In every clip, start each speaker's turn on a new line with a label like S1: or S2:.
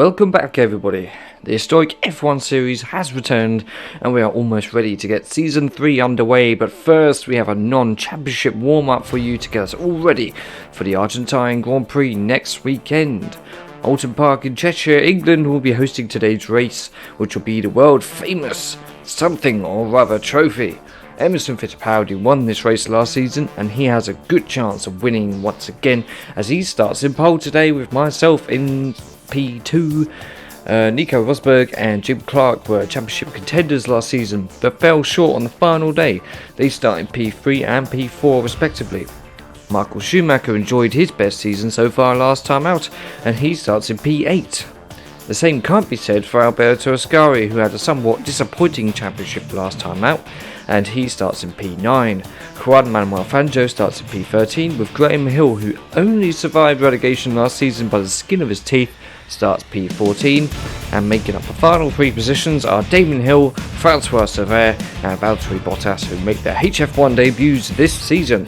S1: Welcome back everybody. The historic F1 series has returned and we are almost ready to get Season 3 underway, but first we have a non-championship warm-up for you to get us all ready for the Argentine Grand Prix next weekend. Oulton Park in Cheshire, England will be hosting today's race, which will be the world famous something or other trophy. Emerson Fittipaldi won this race last season and he has a good chance of winning once again as he starts in pole today with myself in P2. Nico Rosberg and Jim Clark were championship contenders last season but fell short on the final day. They start in P3 and P4 respectively. Michael Schumacher enjoyed his best season so far last time out and he starts in P8. The same can't be said for Alberto Ascari, who had a somewhat disappointing championship last time out and he starts in P9. Juan Manuel Fangio starts in P13 with Graham Hill, who only survived relegation last season by the skin of his teeth, starts P14, and making up the final three positions are Damon Hill, Francois Servet and Valtteri Bottas, who make their HF1 debuts this season.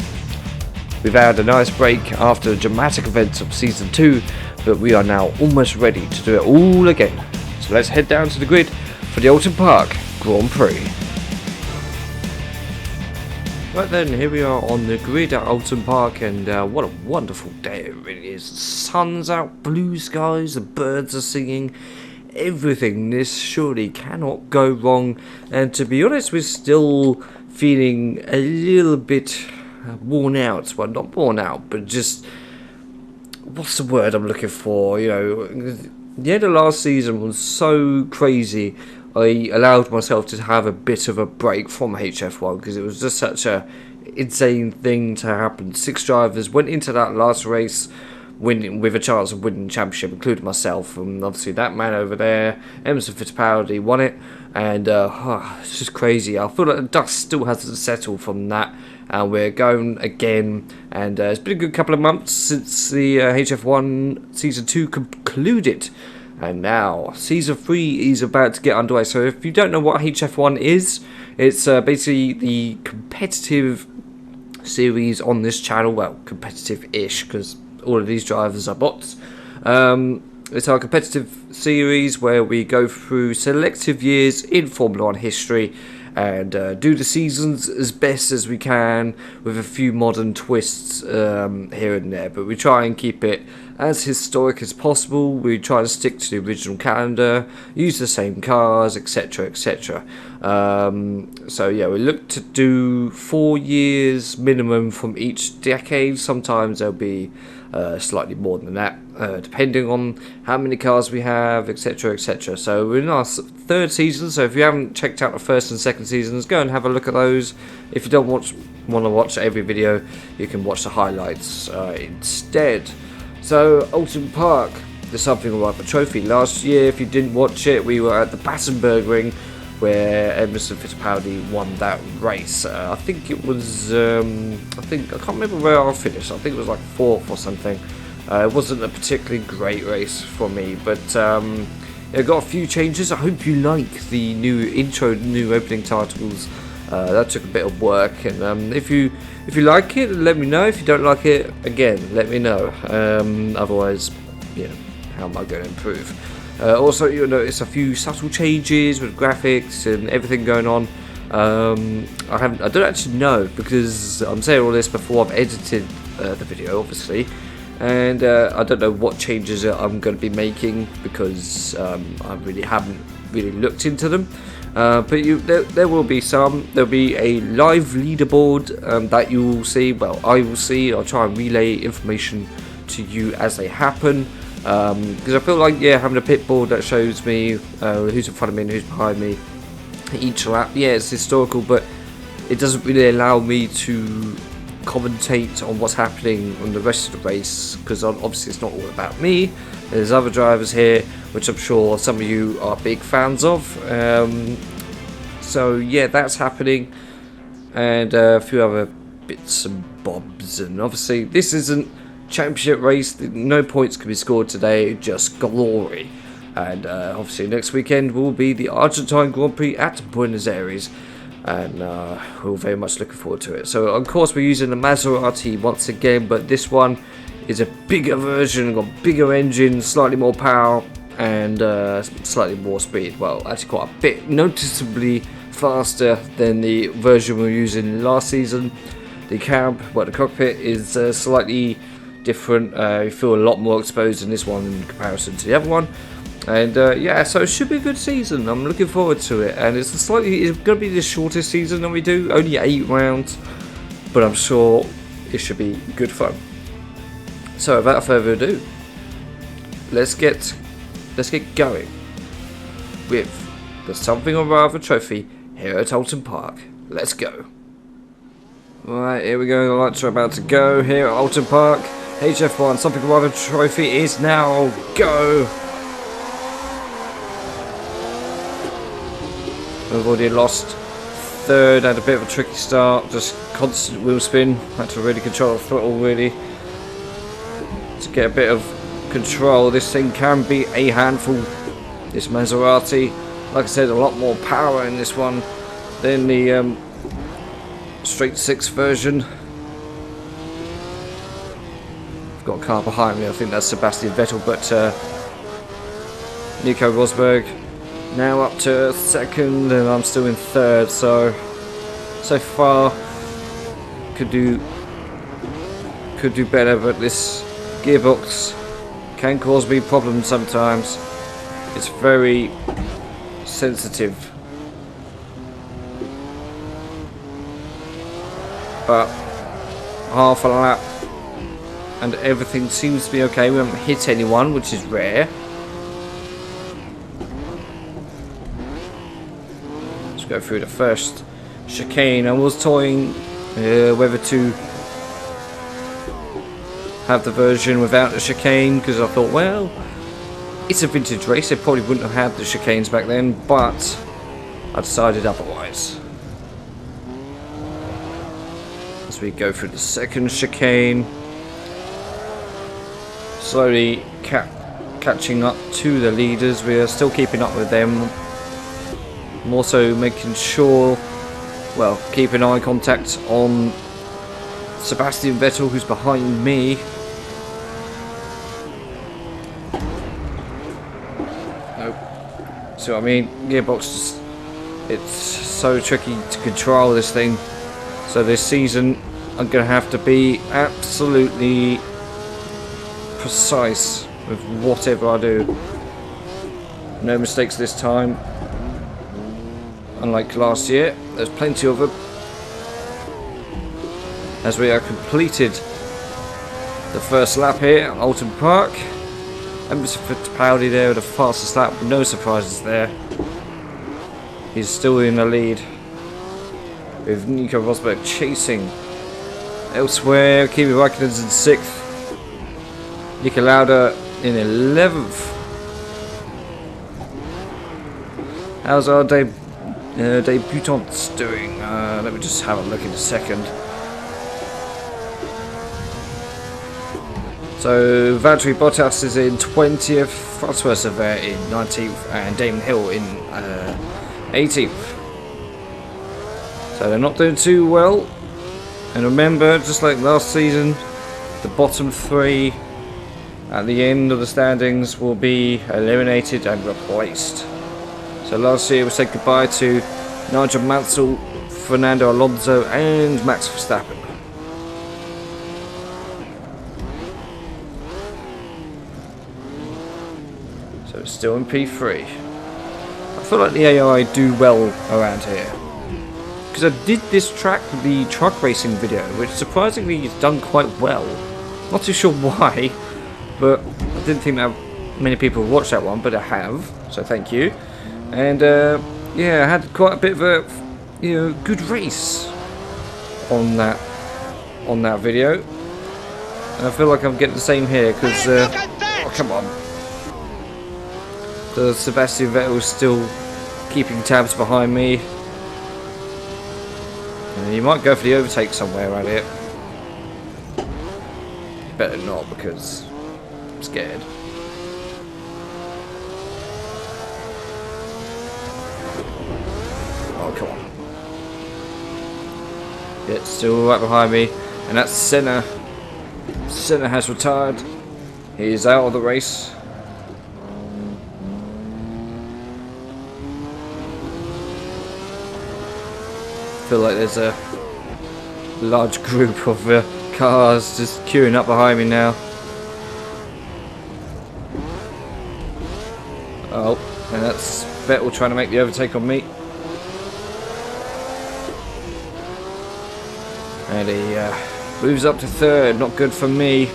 S1: We've had a nice break after the dramatic events of Season 2, but we are now almost ready to do it all again. So let's head down to the grid for the Oulton Park Grand Prix. Right then, here we are on the grid at Oulton Park, and what a wonderful day it really is. The sun's out, blue skies, the birds are singing, everything. This surely cannot go wrong, and to be honest, we're still feeling a little bit worn out. Well, not worn out, but just, what's the word I'm looking for? You know, the end of last season was so crazy. I allowed myself to have a bit of a break from HF1 because it was just such a insane thing to happen. 6 drivers went into that last race winning with a chance of winning the championship, including myself, and obviously that man over there, Emerson Fittipaldi, won it, and it's just crazy. I feel like the dust still hasn't settled from that, and we're going again, and it's been a good couple of months since the HF1 Season 2 concluded. And now, Season 3 is about to get underway. So if you don't know what HF1 is, it's basically the competitive series on this channel. Well, competitive-ish, because all of these drivers are bots. It's our competitive series where we go through selective years in Formula 1 history and do the seasons as best as we can with a few modern twists here and there, but we try and keep it as historic as possible. We try to stick to the original calendar, use the same cars, etc, etc. So yeah, we look to do 4 years minimum from each decade. Sometimes there'll be slightly more than that, depending on how many cars we have, etc, etc. So we're in our 3rd season, so if you haven't checked out the 1st and 2nd seasons, go and have a look at those. If you don't want to watch every video, you can watch the highlights instead. So Oulton Park, there's something about the trophy. Last year, if you didn't watch it, we were at the Battenberg Ring where Emerson Fittipaldi won that race. I think it was, I can't remember where I finished. I think it was like 4th or something. It wasn't a particularly great race for me, but it got a few changes. I hope you like the new intro, new opening titles. That took a bit of work, and if you like it, let me know. If you don't like it, again, let me know. Otherwise, you know, how am I going to improve? Also, you'll notice a few subtle changes with graphics and everything going on. I don't actually know, because I'm saying all this before I've edited the video, obviously, and I don't know what changes I'm going to be making because I really haven't looked into them. But there will be some. There'll be a live leaderboard that you will see. Well, I will see. I'll try and relay information to you as they happen. Because I feel like, yeah, having a pit board that shows me who's in front of me and who's behind me each lap, yeah, it's historical, but it doesn't really allow me to commentate on what's happening on the rest of the race, because obviously it's not all about me. There's other drivers here, which I'm sure some of you are big fans of. So yeah, that's happening, and a few other bits and bobs. And obviously this isn't championship race, no points can be scored today, just glory. And obviously next weekend will be the Argentine Grand Prix at Buenos Aires, and we're very much looking forward to it. So of course we're using the Maserati once again, but this one is a bigger version, got bigger engine, slightly more power, and slightly more speed. Well, actually quite a bit noticeably faster than the version we were using last season. The cab, well, the cockpit is slightly different. You feel a lot more exposed in this one in comparison to the other one. And yeah, so it should be a good season. I'm looking forward to it. And it's going to be the shortest season that we do, only 8 rounds. But I'm sure it should be good fun. So without further ado, let's get going with the Something or Rather trophy here at Oulton Park. Let's go. Right, here we go. The lights are about to go here at Oulton Park. HF1 Something or Rather trophy is now go. We've already lost third, had a bit of a tricky start, just constant wheel spin. Had to really control the throttle really to get a bit of control. This thing can be a handful. This Maserati, like I said, a lot more power in this one than the straight 6 version. I've got a car behind me. I think that's Sebastian Vettel, but Nico Rosberg now up to second, and I'm still in third. So far could do better, but this gearbox can cause me problems sometimes. It's very sensitive. But half a lap and everything seems to be okay. We haven't hit anyone, which is rare. Let's go through the first chicane. I was toying whether to have the version without the chicane, because I thought, well, it's a vintage race, they probably wouldn't have had the chicanes back then, but I decided otherwise. As we go through the second chicane, slowly catching up to the leaders. We are still keeping up with them. I'm also making sure, well, keeping eye contact on Sebastian Vettel, who's behind me. See what I mean? Gearbox, it's so tricky to control this thing. So this season I'm going to have to be absolutely precise with whatever I do. No mistakes this time. Unlike last year, there's plenty of them. As we have completed the first lap here at Oulton Park. Mr. Fittipaldi there with the fastest lap, no surprises there. He's still in the lead, with Nico Rosberg chasing. Elsewhere, Kimi Raikkonen's in 6th, Niki Lauda in 11th. How's our debutants doing? Let me just have a look in a second. So Valtteri Bottas is in 20th, Francois Sever in 19th, and Damon Hill in 18th. So they're not doing too well. And remember, just like last season, the bottom 3 at the end of the standings will be eliminated and replaced. So last year we said goodbye to Nigel Mansell, Fernando Alonso, and Max Verstappen. So it's still in P3. I feel like the AI do well around here, because I did this track, the truck racing video, which surprisingly has done quite well. Not too sure why, but I didn't think that many people would watch that one, but I have, so thank you. And yeah, I had quite a bit of a good race on that video, and I feel like I'm getting the same here, because oh, come on. The Sebastian Vettel is still keeping tabs behind me. And you might go for the overtake somewhere around here. Better not, because I'm scared. Oh, come on. Yeah, still right behind me. And that's Senna. Senna has retired. He is out of the race. feel like there's a large group of cars just queuing up behind me now. Oh, and that's Vettel trying to make the overtake on me. And he moves up to third, not good for me.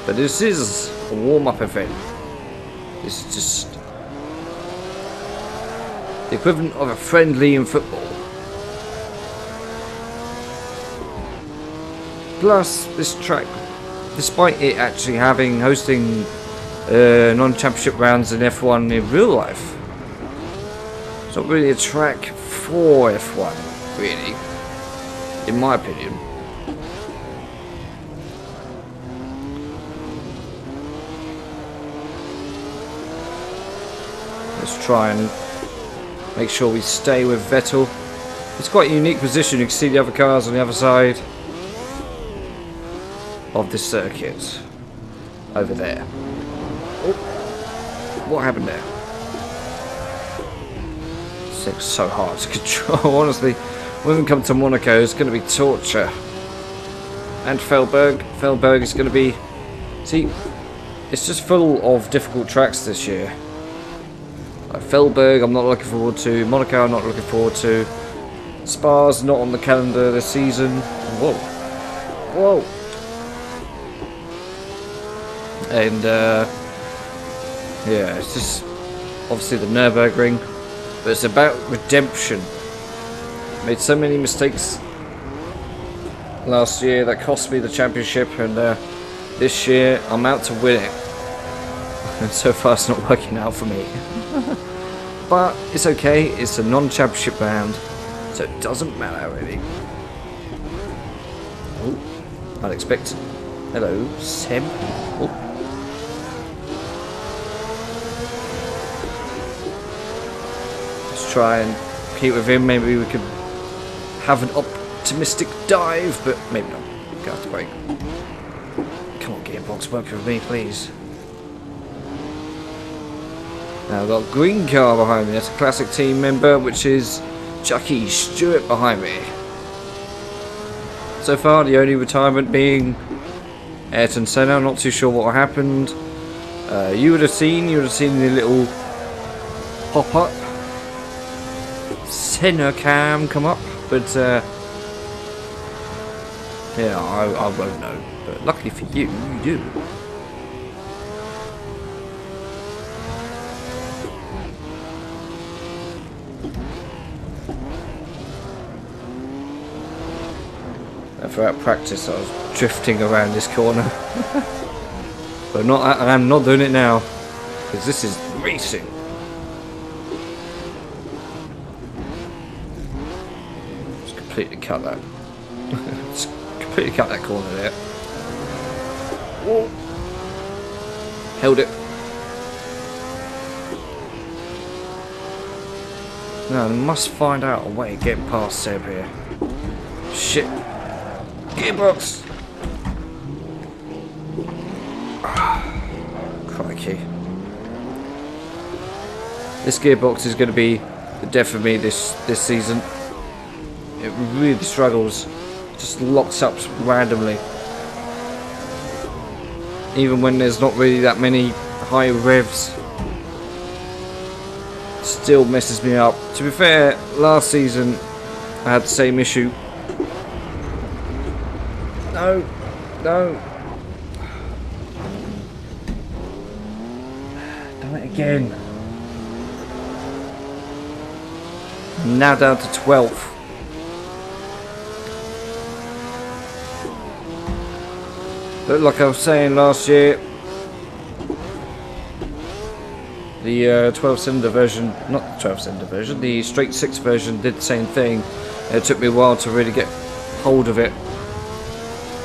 S1: But this is a warm-up event. This is just the equivalent of a friendly in football. Plus, this track, despite it actually hosting non-championship rounds in F1 in real life, it's not really a track for F1, really, in my opinion. Let's try and make sure we stay with Vettel. It's quite a unique position. You can see the other cars on the other side of this circuit. Over there. Oh, what happened there? This thing's so hard to control. Honestly, when we come to Monaco, it's going to be torture. And Feldberg is going to be... See, it's just full of difficult tracks this year. Like Feldberg, I'm not looking forward to. Monaco, I'm not looking forward to. Spa's not on the calendar this season. Whoa. Whoa. And, yeah, it's just obviously the Nürburgring. But it's about redemption. Made so many mistakes last year that cost me the championship. And this year, I'm out to win it. And so far, it's not working out for me. But it's okay, it's a non-championship round, so it doesn't matter really. Oh, unexpected. Hello, Seb. Oh. Let's try and keep with him. Maybe we could have an optimistic dive, but maybe not. Go have to break. Come on, gearbox, work with me, please. Now I've got a green car behind me. That's a classic team member, which is Jackie Stewart behind me. So far, the only retirement being Ayrton Senna. I'm not too sure what happened. You would have seen the little pop-up Senna cam come up, but yeah, I won't know. But luckily for you, you do. Throughout practice, I was drifting around this corner, but I'm not doing it now because this is racing. Just completely cut that. Just completely cut that corner there. Whoa. Held it. Now I must find out a way of getting past Seb here. Shit. Gearbox! Crikey. This gearbox is going to be the death of me this season. It really struggles. Just locks up randomly. Even when there's not really that many high revs. Still messes me up. To be fair, last season I had the same issue. No, no. Done it again. I'm now down to 12th. But like I was saying last year, the 12-cylinder version, not the 12-cylinder version, the straight 6 version did the same thing. It took me a while to really get hold of it.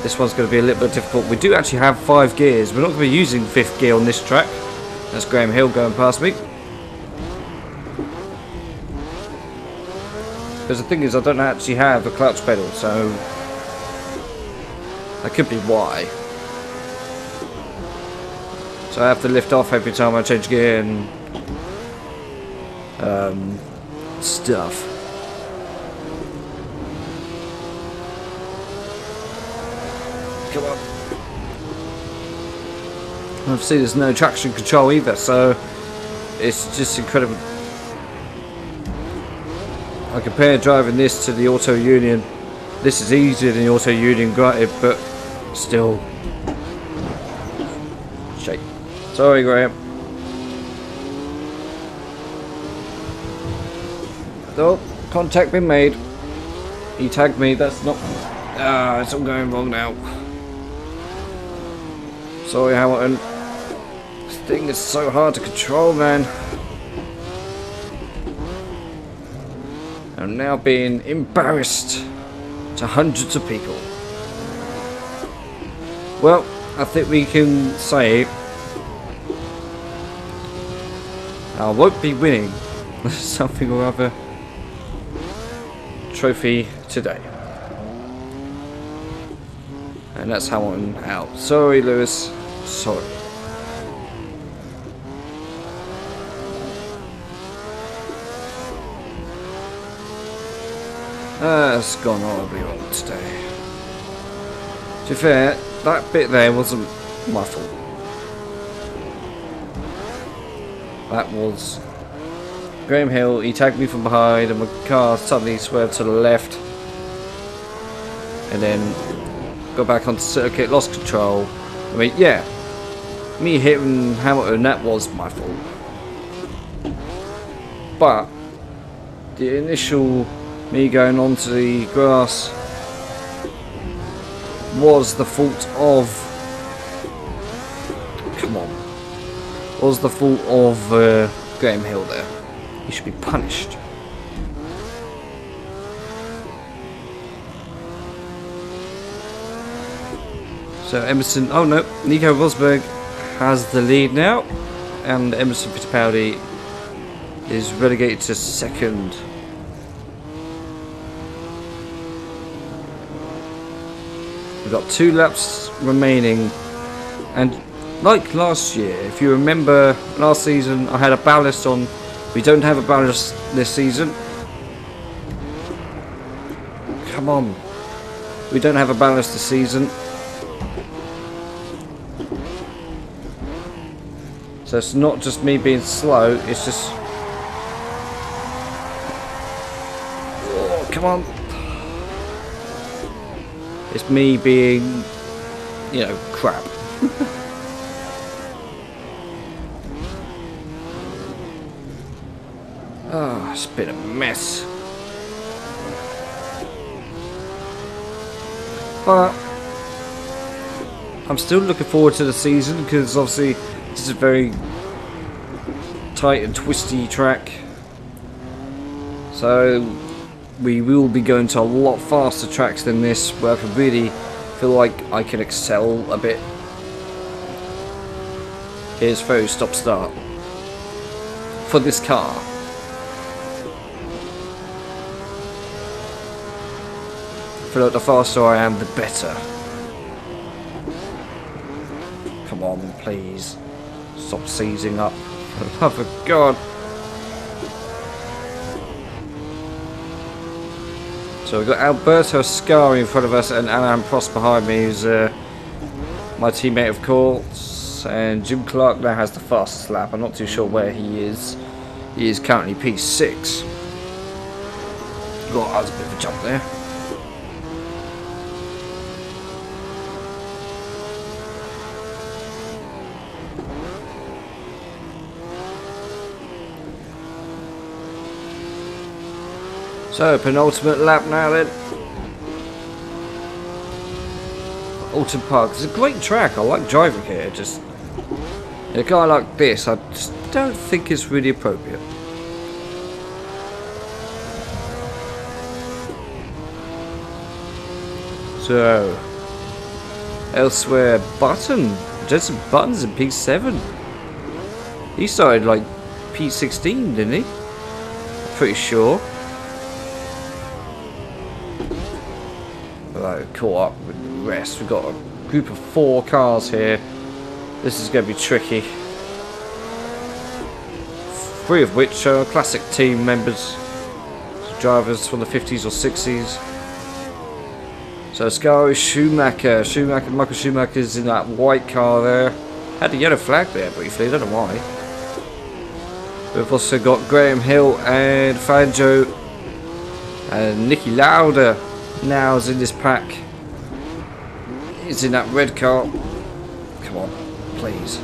S1: This one's going to be a little bit difficult. We do actually have 5 gears. We're not going to be using 5th gear on this track. That's Graham Hill going past me. Because the thing is, I don't actually have a clutch pedal, so that could be why. So I have to lift off every time I change gear and stuff. Obviously there's no traction control either, so it's just incredible. I compare driving this to the Auto Union. This is easier than the Auto Union, granted, but still. Shake. Sorry, Graham. Oh, contact been made. He tagged me, that's not... Ah, it's all going wrong now. Sorry, Hamilton. This thing is so hard to control, man. I'm now being embarrassed to hundreds of people. Well, I think we can say I won't be winning something or other trophy today. And that's Hamilton out. Sorry, Lewis. Sorry. It's gone horribly wrong today. To be fair, that bit there wasn't my fault. That was Graham Hill. He tagged me from behind and my car suddenly swerved to the left. And then got back onto circuit, lost control. I mean, yeah, me hitting Hamilton, that was my fault. But the initial me going onto the grass was the fault of... Come on. Was the fault of Graham Hill there. He should be punished. So Emerson, oh no, Nico Rosberg has the lead now, and Emerson Fittipaldi is relegated to second. We've got 2 laps remaining, and like last year, if you remember last season, I had a ballast on. We don't have a ballast this season. Come on, we don't have a ballast this season. So it's not just me being slow, it's just... Oh, come on. It's me being, you know, crap. Oh, it's been a mess. But I'm still looking forward to the season, because obviously this is a very tight and twisty track. So we will be going to a lot faster tracks than this, where I can really feel like I can excel a bit. Here's Ferry stop start for this car. I feel like the faster I am, the better. Come on, please. Stop seizing up. For the love of God. So we've got Alberto Ascari in front of us and Alain Prost behind me, who's my teammate of course. And Jim Clark now has the fastest lap. I'm not too sure where he is. He is currently P6. God, that was a bit of a jump there. So, penultimate lap now then. Oulton Park. It's a great track. I like driving here. Just a guy like this, I just don't think it's really appropriate. So, elsewhere, Jenson Button's in P7. He started like P16, didn't he? Pretty sure. Right, caught up with the rest. We've got a group of 4 cars here. This is going to be tricky. 3 of which are classic team members, drivers from the 50s or 60s. So Ascari, Schumacher. Michael Schumacher's in that white car there. Had a yellow flag there briefly, don't know why. We've also got Graham Hill and Fanjo and Nicky Lauda now is in this pack. He's in that red car. Come on, please.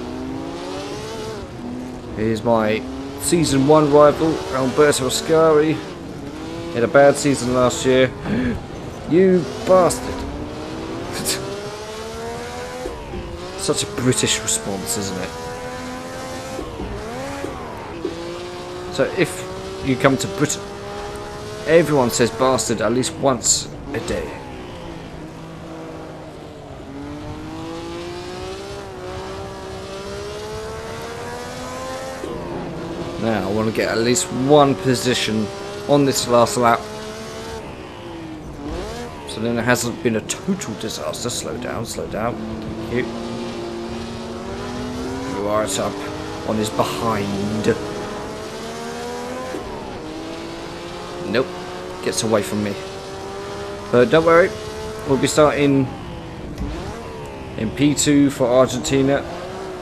S1: Here's my Season 1 rival, Alberto Ascari. He had a bad season last year. You bastard. Such a British response, isn't it? So if you come to Britain, everyone says bastard at least once a day. Now I want to get at least one position on this last lap. So then it hasn't been a total disaster. Slow down, slow down. Thank you. Right up on his behind. Nope. Gets away from me. But don't worry. We'll be starting in P2 for Argentina.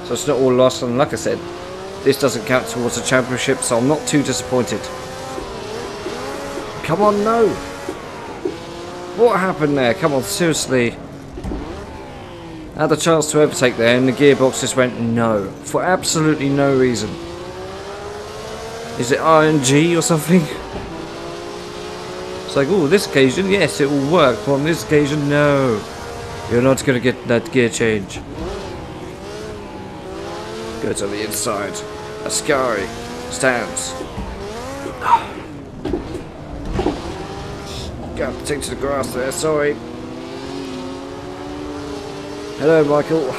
S1: So it's not all lost. And like I said, this doesn't count towards the championship. So I'm not too disappointed. Come on, no. What happened there? Come on, seriously. I had the chance to overtake there and the gearbox just went no. For absolutely no reason. Is it RNG or something? It's like, oh, this occasion, yes, it will work. But on this occasion, no. You're not going to get that gear change. Go to the inside. Ascari stands. Got to take to the grass there, sorry. Hello, Michael.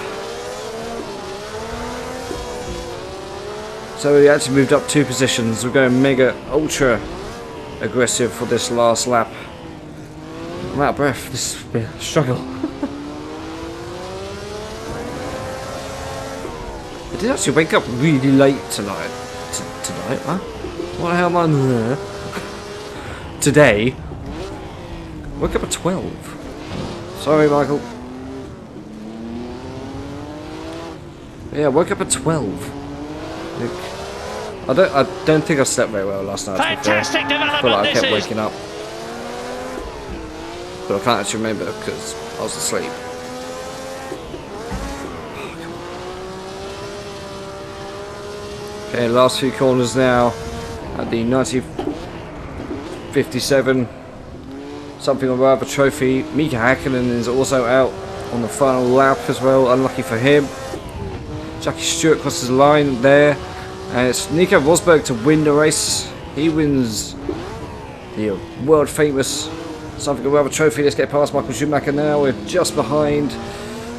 S1: So we actually moved up 2 positions. We're going mega ultra aggressive for this last lap. I'm out of breath. This has been a struggle. I did actually wake up really late tonight. Tonight, huh? What the hell am I there? Today. Woke up at 12. Sorry, Michael. Yeah, I woke up at 12. I don't think I slept very well last night.
S2: Fantastic development.
S1: I feel like I kept waking up. But I can't actually remember because I was asleep. Okay, last few corners now at the 1957 something or other trophy. Mika Hakkinen is also out on the final lap as well. Unlucky for him. Jackie Stewart crosses the line there. And it's Nico Rosberg to win the race. He wins the world famous something or other trophy. Let's get past Michael Schumacher now. We're just behind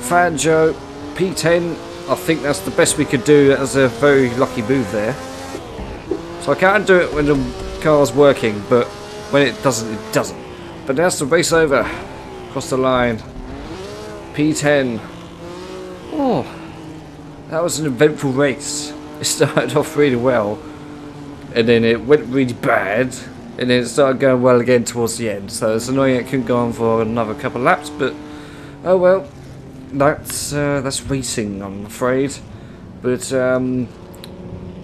S1: Fangio. P10. I think that's the best we could do. That was a very lucky move there. So I can't do it when the car's working, but when it doesn't, it doesn't. But that's the race over. Across the line. P10. Oh, that was an eventful race. It started off really well, and then it went really bad, and then it started going well again towards the end. So it's annoying it couldn't go on for another couple of laps, but oh well. That's racing, I'm afraid. But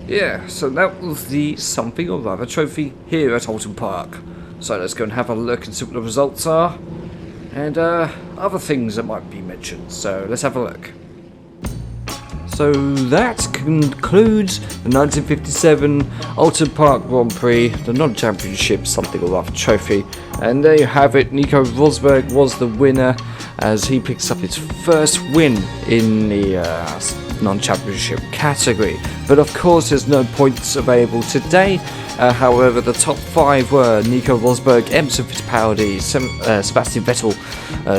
S1: yeah, so that was the something or other trophy here at Oulton Park. So let's go and have a look and see what the results are, and other things that might be mentioned. So let's have a look. So that concludes the 1957 Oulton Park Grand Prix, the non-championship something or other trophy. And there you have it. Nico Rosberg was the winner as he picks up his first win in the non-championship category. But of course there's no points available today. However, the top 5 were Nico Rosberg, Emerson Fittipaldi, Sebastian Vettel,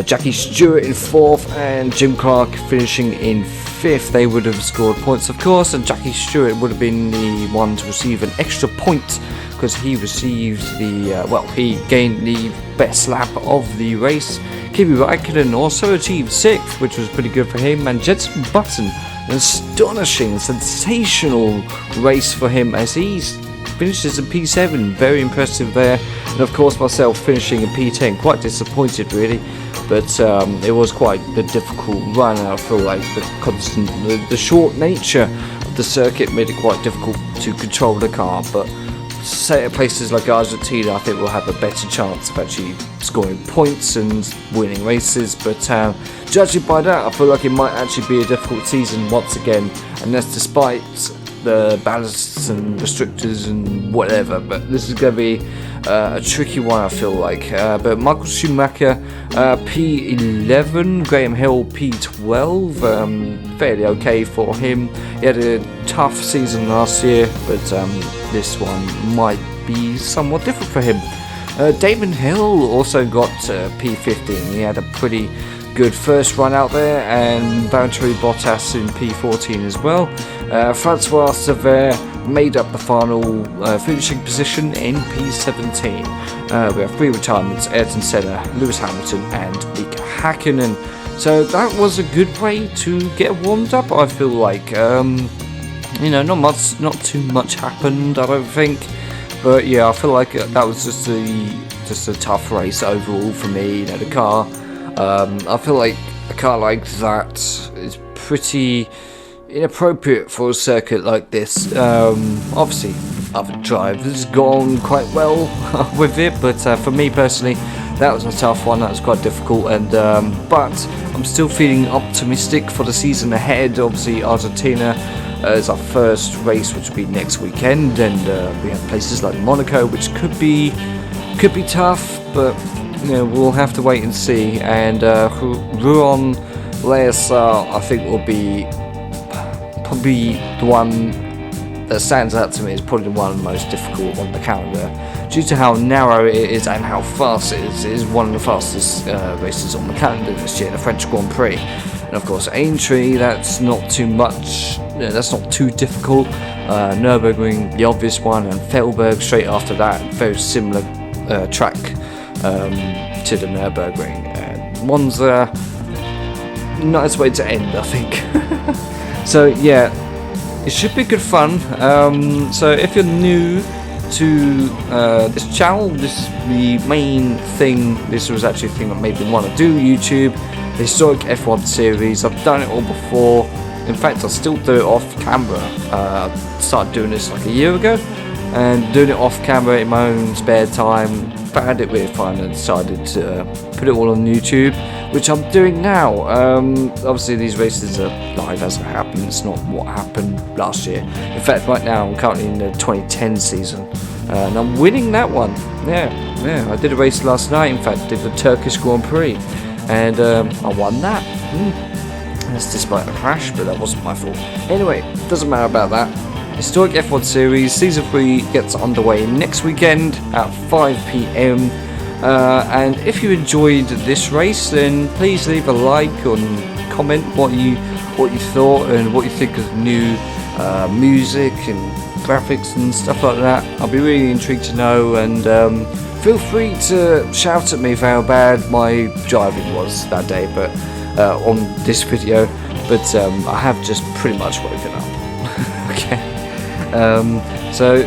S1: Jackie Stewart in 4th, and Jim Clark finishing in 5th. They would have scored points, of course, and Jackie Stewart would have been the one to receive an extra point because he received the, he gained the best lap of the race. Kimi Räikkönen also achieved 6th, which was pretty good for him, and Jenson Button, an astonishing, sensational race for him as he's finishes in P7, very impressive there, and of course myself finishing in P10, quite disappointed really. but it was quite a difficult run. I feel like the short nature of the circuit made it quite difficult to control the car, but say at places like Argentina, I think we'll have a better chance of actually scoring points and winning races, but judging by that, I feel like it might actually be a difficult season once again, and that's despite the ballasts and restrictors and whatever. But this is going to be a tricky one, I feel like. But Michael Schumacher, P11, Graham Hill, P12, fairly okay for him. He had a tough season last year, but this one might be somewhat different for him. Damon Hill also got P15. He had a pretty good first run out there, and Valtteri Bottas in P14 as well. Francois Sever made up the final finishing position in P17. We have 3 retirements: Ayrton Senna, Lewis Hamilton and Mika Hakkinen. So that was a good way to get warmed up, I feel like. Not too much happened, I don't think. But yeah, I feel like that was just a tough race overall for me. The car, I feel like a car like that is pretty inappropriate for a circuit like this. Obviously, other drivers gone quite well with it, but for me personally, that was a tough one. That was quite difficult, and but I'm still feeling optimistic for the season ahead. Obviously, Argentina is our first race, which will be next weekend, and we have places like Monaco, which could be tough, but we'll have to wait and see. And Rouen Leissard, I think, will be probably the one that stands out to me as probably one of the most difficult on the calendar, due to how narrow it is and how fast it is. It is one of the fastest races on the calendar this year, the French Grand Prix. And of course, Aintree, that's not too much, that's not too difficult. Nürburgring, the obvious one, and Felberg straight after that, very similar track to the Nürburgring. And Monza, nice way to end, I think. So yeah, it should be good fun. So if you're new to this channel, the main thing, this was actually a thing that made me want to do YouTube, the historic F1 series. I've done it all before. In fact, I still do it off camera. I started doing this like a year ago, and doing it off camera in my own spare time. Found it really fun and decided to put it all on YouTube, which I'm doing now. Obviously these races are live as it happens. It's not what happened last year. In fact, right now I'm currently in the 2010 season, and I'm winning that one. Yeah, I did a race last night. In fact, did the Turkish Grand Prix, and I won that. That's despite a crash, but that wasn't my fault. Anyway, doesn't matter about that. Historic F1 Series Season 3 gets underway next weekend at 5 PM. And if you enjoyed this race, then please leave a like and comment what you thought and what you think of new music and graphics and stuff like that. I'll be really intrigued to know, and feel free to shout at me for how bad my driving was that day, but on this video. But I have just pretty much woken up. Okay. So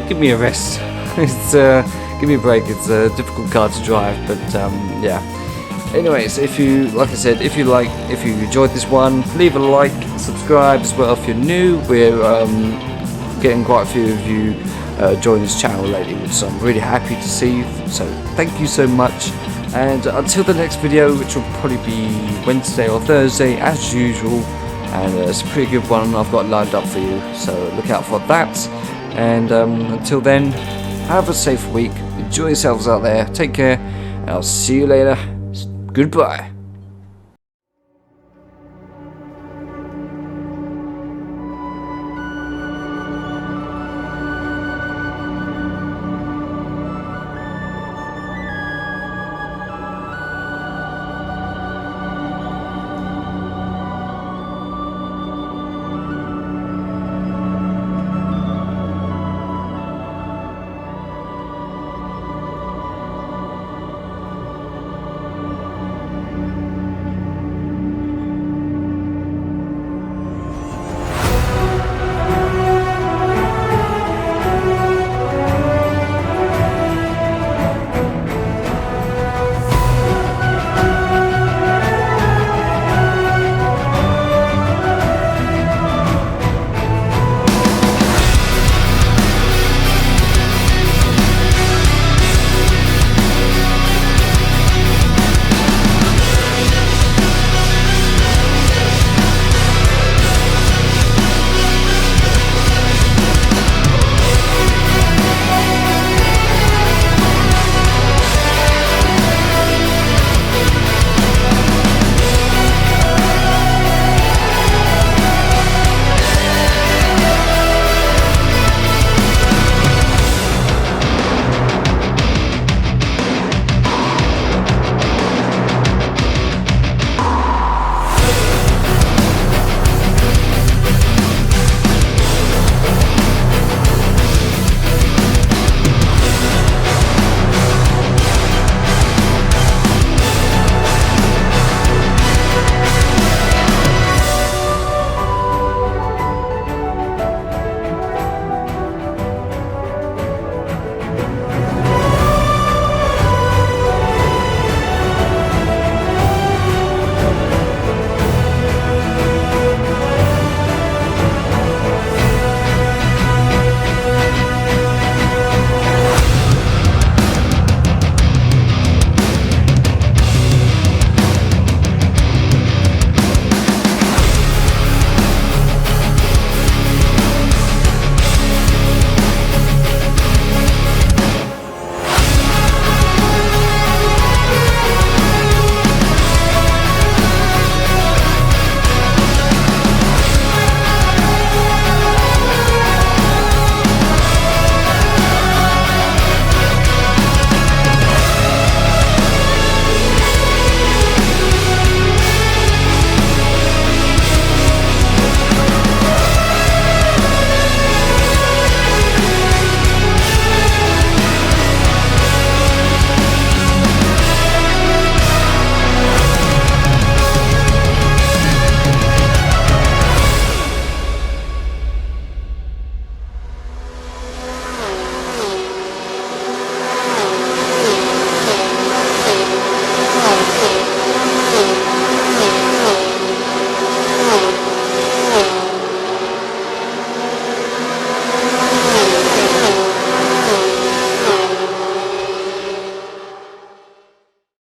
S1: give me a rest. Give me a break. It's a difficult car to drive, but yeah. Anyways, if you enjoyed this one, leave a like, subscribe as well if you're new. We're getting quite a few of you join this channel lately, which I'm really happy to see. So thank you so much. And until the next video, which will probably be Wednesday or Thursday as usual. And it's a pretty good one I've got lined up for you, so look out for that. And until then, have a safe week, enjoy yourselves out there, take care, and I'll see you later. Goodbye.